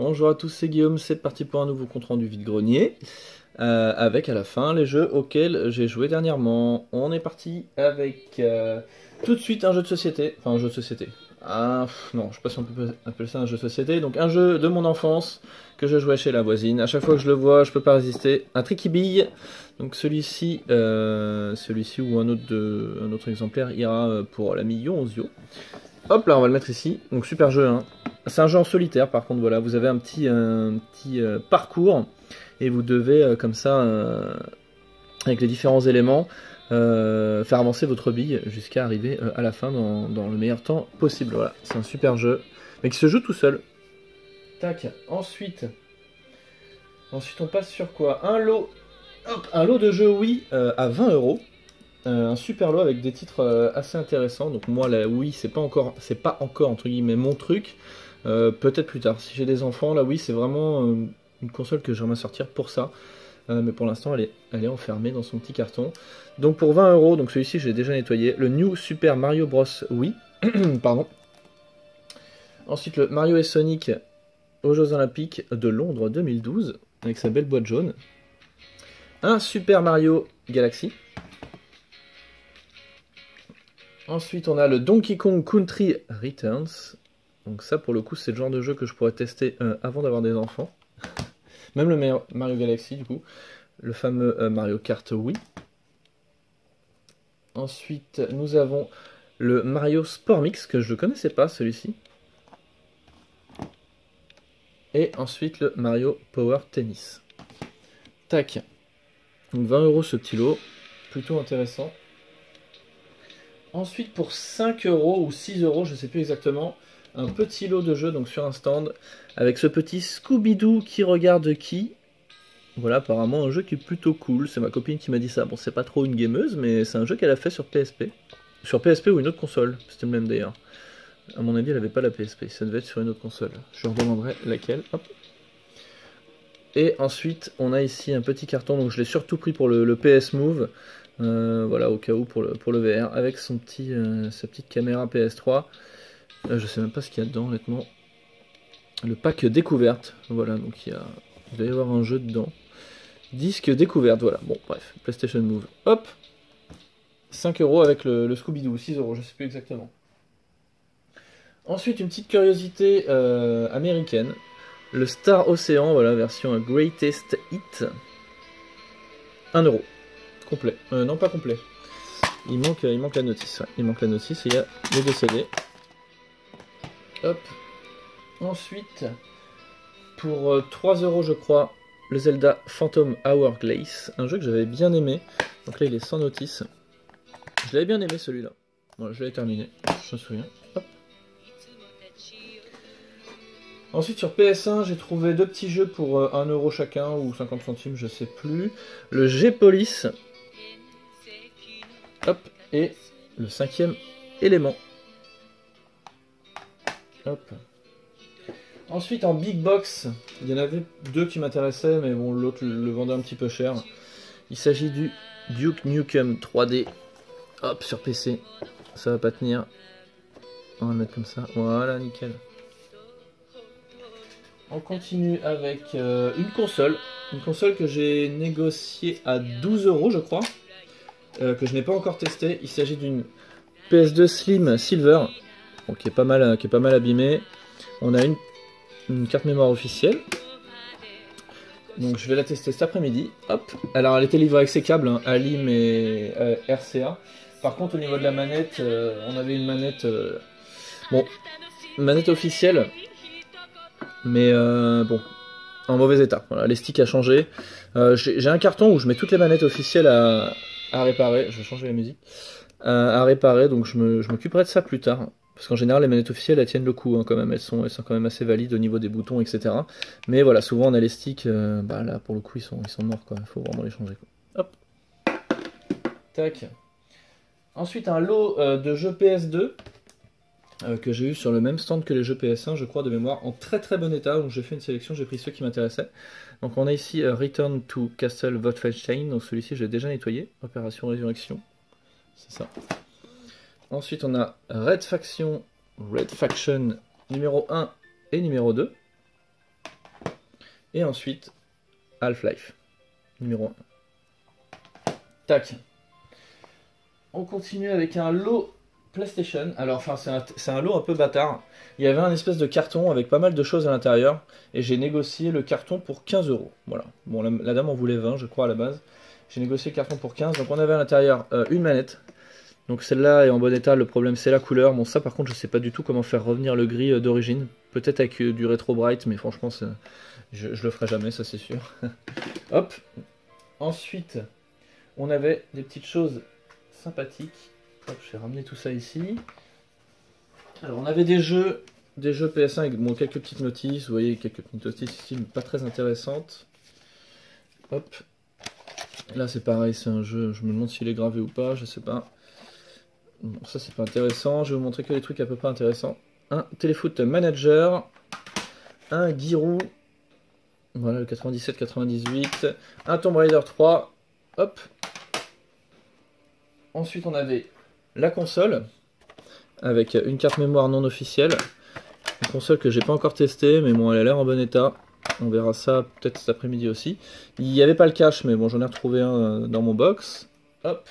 Bonjour à tous, c'est Guillaume, c'est parti pour un nouveau compte rendu vide-grenier, avec à la fin les jeux auxquels j'ai joué dernièrement. On est parti avec tout de suite un jeu de société, enfin un jeu de société, non je sais pas si on peut appeler ça un jeu de société, donc un jeu de mon enfance que je jouais chez la voisine. À chaque fois que je le vois, je peux pas résister. Un Tricky Bille, donc celui-ci ou un autre exemplaire ira pour l'ami Yonzio. Hop là, on va le mettre ici. Donc super jeu, hein. C'est un jeu en solitaire par contre, voilà. Vous avez un petit parcours et vous devez comme ça, avec les différents éléments, faire avancer votre bille jusqu'à arriver à la fin dans le meilleur temps possible. Voilà, c'est un super jeu, mais qui se joue tout seul. Tac, ensuite on passe sur quoi? Un lot, hop, un lot de jeux Wii à 20 €. Un super lot avec des titres assez intéressants. Donc moi la Wii c'est pas encore entre guillemets mon truc. Peut-être plus tard. Si j'ai des enfants, la Wii c'est vraiment une console que j'aimerais sortir pour ça. Mais pour l'instant elle est enfermée dans son petit carton. Donc pour 20 €, donc celui-ci j'ai déjà nettoyé. Le New Super Mario Bros Wii. Pardon. Ensuite le Mario et Sonic aux Jeux Olympiques de Londres 2012 avec sa belle boîte jaune. Un Super Mario Galaxy. Ensuite, on a le Donkey Kong Country Returns. Donc ça, pour le coup, c'est le genre de jeu que je pourrais tester avant d'avoir des enfants. Même le Mario Galaxy, du coup. Le fameux Mario Kart Wii. Ensuite, nous avons le Mario Sport Mix, que je ne connaissais pas, celui-ci. Et ensuite, le Mario Power Tennis. Tac. Donc 20 € ce petit lot. Plutôt intéressant. Ensuite, pour 5 € ou 6 €, je ne sais plus exactement, un petit lot de jeux donc sur un stand avec ce petit Scooby-Doo qui regarde qui. Voilà, apparemment un jeu qui est plutôt cool. C'est ma copine qui m'a dit ça. Bon, c'est pas trop une gameuse, mais c'est un jeu qu'elle a fait sur PSP. Sur PSP ou une autre console, c'était le même d'ailleurs. À mon avis, elle avait pas la PSP, ça devait être sur une autre console. Je lui demanderai laquelle. Hop. Et ensuite, on a ici un petit carton, donc je l'ai surtout pris pour le PS Move. Voilà, au cas où pour le VR, avec sa petite caméra PS3. Je sais même pas ce qu'il y a dedans, honnêtement. Le pack découverte, voilà, donc il doit y avoir un jeu dedans. Disque découverte, voilà, bon, bref, PlayStation Move. Hop, 5 € avec le Scooby-Doo, 6 €, je sais plus exactement. Ensuite, une petite curiosité américaine. Le Star Ocean, voilà, version Greatest Hit. 1 €. Complet. Non, pas complet. Il manque la notice. Ouais. Il manque la notice et il y a les 2 CD. Hop. Ensuite, pour 3 € je crois, le Zelda Phantom Hourglass. Un jeu que j'avais bien aimé. Donc là, il est sans notice. Je l'avais bien aimé celui-là. Voilà, je l'avais terminé. Je me souviens. Hop. Ensuite, sur PS1, j'ai trouvé 2 petits jeux pour 1 € chacun ou 50 centimes, je sais plus. Le G-Police. Hop, et le 5e élément. Hop. Ensuite, en big box, il y en avait 2 qui m'intéressaient, mais bon, l'autre le vendait un petit peu cher. Il s'agit du Duke Nukem 3D. Hop, sur PC. Ça va pas tenir. On va le mettre comme ça. Voilà, nickel. On continue avec une console. Une console que j'ai négociée à 12 € je crois. Que je n'ai pas encore testé. Il s'agit d'une PS2 Slim Silver, bon, qui est pas mal abîmée. On a une carte mémoire officielle. Donc je vais la tester cet après-midi. Hop. Alors elle était livrée avec ses câbles, hein, Alim et RCA. Par contre au niveau de la manette, on avait une manette, bon, une manette officielle, mais bon, en mauvais état. Voilà, les sticks a changé. J'ai un carton où je mets toutes les manettes officielles à réparer. Je vais changer la musique. À réparer, donc je m'occuperai de ça plus tard. Parce qu'en général, les manettes officielles, elles tiennent le coup hein, quand même. Elles sont quand même assez valides au niveau des boutons, etc. Mais voilà, souvent on a les sticks, bah là pour le coup, ils sont morts quoi. Il faut vraiment les changer quoi. Hop. Tac. Ensuite, un lot de jeux PS2 que j'ai eu sur le même stand que les jeux PS1, je crois, de mémoire, en très très bon état. Donc j'ai fait une sélection, j'ai pris ceux qui m'intéressaient. Donc on a ici Return to Castle Wolfenstein. Donc celui-ci, je l'ai déjà nettoyé. Opération Résurrection. C'est ça. Ensuite, on a Red Faction numéro 1 et numéro 2. Et ensuite, Half-Life, numéro 1. Tac. On continue avec un lot PlayStation. Alors, enfin, c'est un lot un peu bâtard. Il y avait un espèce de carton avec pas mal de choses à l'intérieur. Et j'ai négocié le carton pour 15 €. Voilà. Bon, la dame en voulait 20, je crois, à la base. J'ai négocié le carton pour 15. Donc, on avait à l'intérieur une manette. Donc, celle-là est en bon état. Le problème, c'est la couleur. Bon, ça, par contre, je sais pas du tout comment faire revenir le gris d'origine. Peut-être avec du Retro Bright, mais franchement, je le ferai jamais, ça, c'est sûr. Hop. Ensuite, on avait des petites choses sympathiques. Hop, je vais ramener tout ça ici. Alors, on avait des jeux PS1 avec bon, quelques petites notices. Vous voyez, quelques petites notices ici, mais pas très intéressantes. Hop. Là, c'est pareil, c'est un jeu. Je me demande s'il est gravé ou pas, je sais pas. Bon, ça, c'est pas intéressant. Je vais vous montrer que les trucs à peu près intéressants. Un Téléfoot Manager. Un Giroud. Voilà, le 97-98. Un Tomb Raider 3. Hop. Ensuite, on avait la console avec une carte mémoire non officielle. Une console que j'ai pas encore testée, mais bon, elle a l'air en bon état. On verra ça peut-être cet après-midi aussi. Il n'y avait pas le cache, mais bon, j'en ai retrouvé un dans mon box. Hop.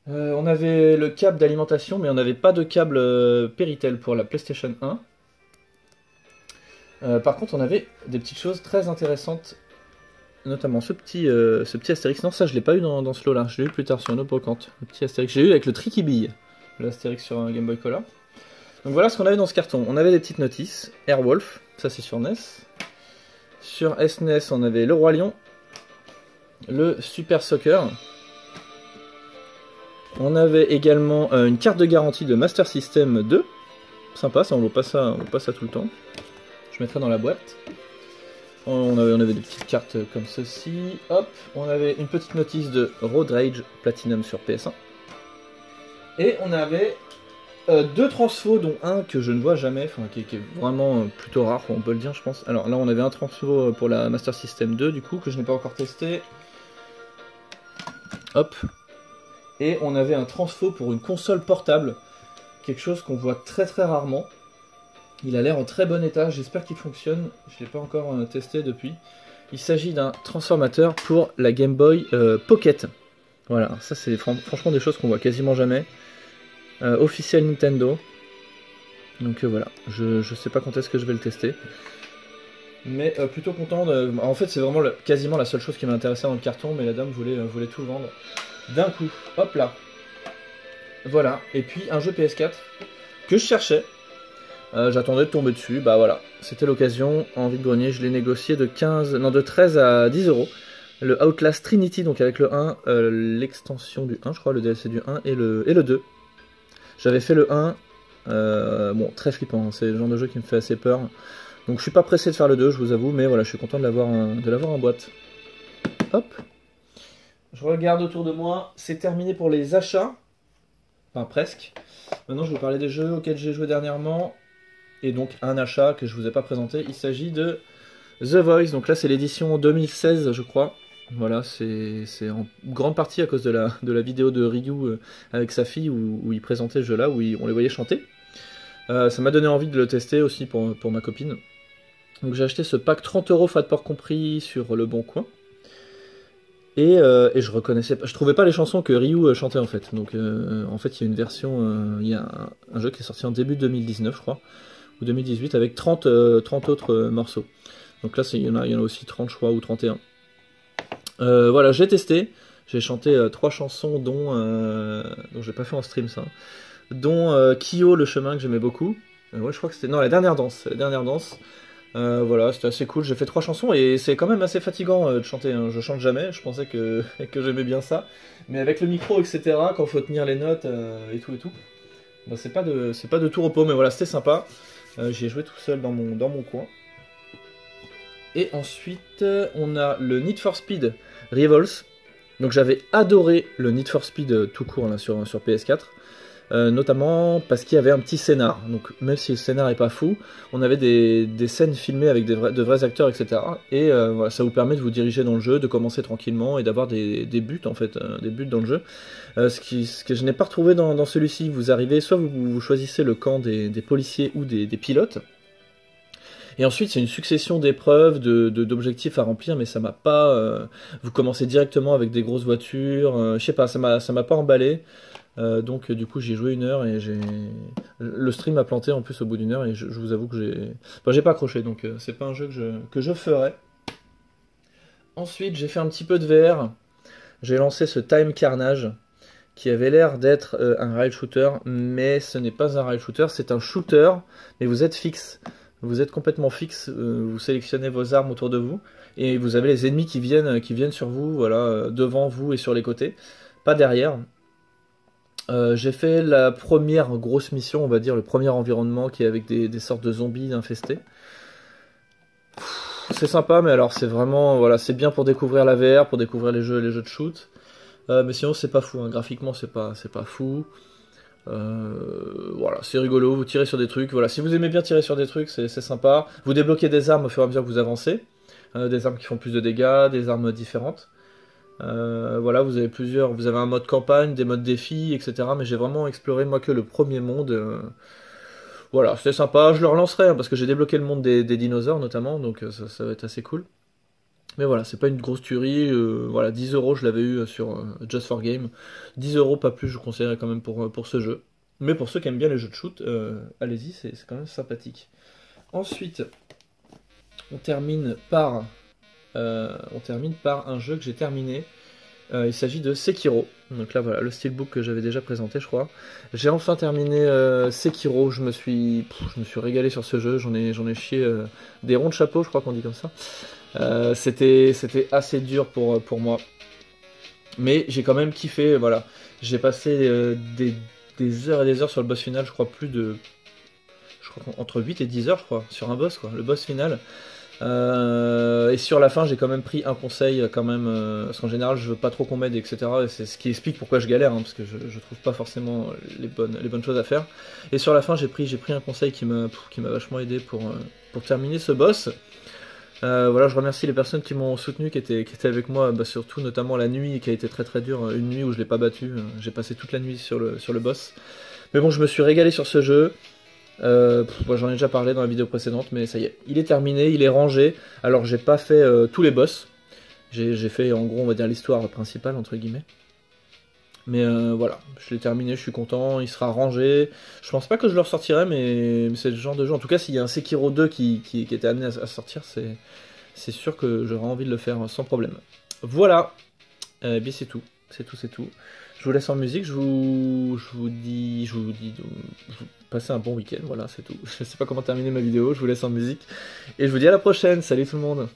On avait le câble d'alimentation, mais on n'avait pas de câble Péritel pour la PlayStation 1. Par contre, on avait des petites choses très intéressantes. Notamment ce petit Astérix. Non, ça je l'ai pas eu dans ce lot-là. Je l'ai eu plus tard sur une autre brocante. Le petit Astérix. J'ai eu avec le Tricky Bille. L'Astérix sur un Game Boy Color. Donc voilà ce qu'on avait dans ce carton. On avait des petites notices. Airwolf, ça c'est sur NES. Sur SNES, on avait le Roi Lion. Le Super Soccer. On avait également une carte de garantie de Master System 2. Sympa, ça on voit pas ça tout le temps. Je mettrai dans la boîte. On avait des petites cartes comme ceci. Hop, on avait une petite notice de Road Rage Platinum sur PS1. Et on avait deux transfos, dont un que je ne vois jamais, enfin qui est vraiment plutôt rare, on peut le dire, je pense. Alors là, on avait un transfo pour la Master System 2, du coup, que je n'ai pas encore testé. Hop. Et on avait un transfo pour une console portable, quelque chose qu'on voit très très rarement. Il a l'air en très bon état, j'espère qu'il fonctionne, je ne l'ai pas encore testé depuis. Il s'agit d'un transformateur pour la Game Boy Pocket. Voilà, ça c'est franchement des choses qu'on voit quasiment jamais. Officiel Nintendo. Donc voilà, je sais pas quand est-ce que je vais le tester. Mais plutôt content de... En fait c'est vraiment quasiment la seule chose qui m'intéressait dans le carton, mais la dame voulait tout vendre d'un coup. Hop là. Voilà, et puis un jeu PS4 que je cherchais. J'attendais de tomber dessus, bah voilà, c'était l'occasion, en vide-grenier, je l'ai négocié de 13 à 10 €. Le Outlast Trinity, donc avec le 1, l'extension du 1, je crois, le DLC du 1 et le 2. J'avais fait le 1, bon, très flippant, c'est le genre de jeu qui me fait assez peur. Donc je suis pas pressé de faire le 2, je vous avoue, mais voilà, je suis content de l'avoir en boîte. Hop. Je regarde autour de moi, c'est terminé pour les achats. Enfin, presque. Maintenant, je vais vous parler des jeux auxquels j'ai joué dernièrement. Et donc un achat que je vous ai pas présenté, il s'agit de The Voice, donc là c'est l'édition 2016 je crois, voilà c'est en grande partie à cause de la vidéo de Ryu avec sa fille où il présentait ce jeu là, où on les voyait chanter. Ça m'a donné envie de le tester aussi pour ma copine. Donc j'ai acheté ce pack 30 € frais de port compris sur Le Bon Coin. Et je reconnaissais pas, je trouvais pas les chansons que Ryu chantait en fait. Donc en fait il y a une version, il y a un jeu qui est sorti en début 2019 je crois. 2018 avec 30 autres morceaux. Donc là il y en a aussi 30 je crois ou 31. Voilà, j'ai testé, j'ai chanté 3 chansons dont j'ai pas fait en stream ça, dont Kyo le chemin que j'aimais beaucoup. Ouais je crois que c'était la dernière danse. Voilà, c'était assez cool, j'ai fait 3 chansons et c'est quand même assez fatigant de chanter, hein. Je chante jamais, je pensais que j'aimais bien ça, mais avec le micro etc, quand faut tenir les notes et tout, bah, c'est pas de tout repos, mais voilà, c'était sympa. J'y ai joué tout seul dans mon coin. Et ensuite, on a le Need for Speed Rivals. Donc j'avais adoré le Need for Speed tout court là, sur PS4. Notamment parce qu'il y avait un petit scénar. Donc même si le scénar est pas fou, on avait des scènes filmées avec de vrais acteurs, etc. Et voilà, ça vous permet de vous diriger dans le jeu, de commencer tranquillement et d'avoir des buts en fait, des buts dans le jeu. Ce que je n'ai pas retrouvé dans celui-ci. Vous arrivez, soit vous choisissez le camp des policiers ou des pilotes. Et ensuite, c'est une succession d'épreuves, d'objectifs à remplir, mais ça m'a pas... vous commencez directement avec des grosses voitures, je sais pas, ça m'a pas emballé. Donc du coup j'ai joué 1 heure et le stream a planté en plus au bout d'1 heure et je vous avoue que j'ai pas accroché, donc c'est pas un jeu que je ferai. Ensuite j'ai fait un petit peu de VR, j'ai lancé ce Time Carnage qui avait l'air d'être un rail shooter, mais ce n'est pas un rail shooter, c'est un shooter, mais vous êtes fixe, vous êtes complètement fixe, vous sélectionnez vos armes autour de vous et vous avez les ennemis qui viennent sur vous, voilà, devant vous et sur les côtés, pas derrière. J'ai fait la première grosse mission, on va dire, le premier environnement qui est avec des sortes de zombies infestés. C'est sympa, mais alors c'est vraiment, voilà, c'est bien pour découvrir la VR, pour découvrir les jeux de shoot. Mais sinon c'est pas fou, hein. Graphiquement c'est pas fou. Voilà, c'est rigolo, vous tirez sur des trucs. Voilà, si vous aimez bien tirer sur des trucs, c'est sympa. Vous débloquez des armes au fur et à mesure que vous avancez, des armes qui font plus de dégâts, des armes différentes. Voilà, vous avez un mode campagne, des modes défis, etc. Mais j'ai vraiment exploré moi que le premier monde. Voilà, c'était sympa, je le relancerai hein, parce que j'ai débloqué le monde des dinosaures notamment, donc ça va être assez cool. Mais voilà, c'est pas une grosse tuerie. Voilà, 10 € je l'avais eu sur Just for Game. 10 € pas plus, je conseillerais quand même pour ce jeu. Mais pour ceux qui aiment bien les jeux de shoot, allez-y, c'est quand même sympathique. Ensuite, on termine par un jeu que j'ai terminé. Il s'agit de Sekiro. Donc là voilà, le steelbook que j'avais déjà présenté je crois. J'ai enfin terminé Sekiro, je me suis régalé sur ce jeu, j'en ai chié des ronds de chapeau, je crois qu'on dit comme ça. C'était assez dur pour moi. Mais j'ai quand même kiffé, voilà. J'ai passé des heures et des heures sur le boss final, je crois entre 8 et 10 heures je crois, sur un boss quoi, le boss final. Et sur la fin, j'ai quand même pris un conseil, quand même, parce qu'en général, je veux pas trop qu'on m'aide, etc. Et c'est ce qui explique pourquoi je galère, hein, parce que je trouve pas forcément les bonnes choses à faire. Et sur la fin, j'ai pris un conseil qui m'a vachement aidé pour terminer ce boss. Voilà, je remercie les personnes qui m'ont soutenu, qui étaient avec moi, bah, surtout notamment la nuit, qui a été très très dure, une nuit où je l'ai pas battu. J'ai passé toute la nuit sur le boss. Mais bon, je me suis régalé sur ce jeu. Moi j'en ai déjà parlé dans la vidéo précédente, mais ça y est, il est terminé, il est rangé. Alors j'ai pas fait tous les boss, j'ai fait en gros on va dire l'histoire principale entre guillemets. Mais voilà, je l'ai terminé, je suis content, il sera rangé. Je pense pas que je le ressortirai, mais c'est le genre de jeu. En tout cas, s'il y a un Sekiro 2 qui était amené à sortir, c'est sûr que j'aurai envie de le faire sans problème. Voilà, bien c'est tout, c'est tout. Je vous laisse en musique, je vous dis passez un bon week-end, voilà, c'est tout. Je sais pas comment terminer ma vidéo, je vous laisse en musique. Et je vous dis à la prochaine, salut tout le monde.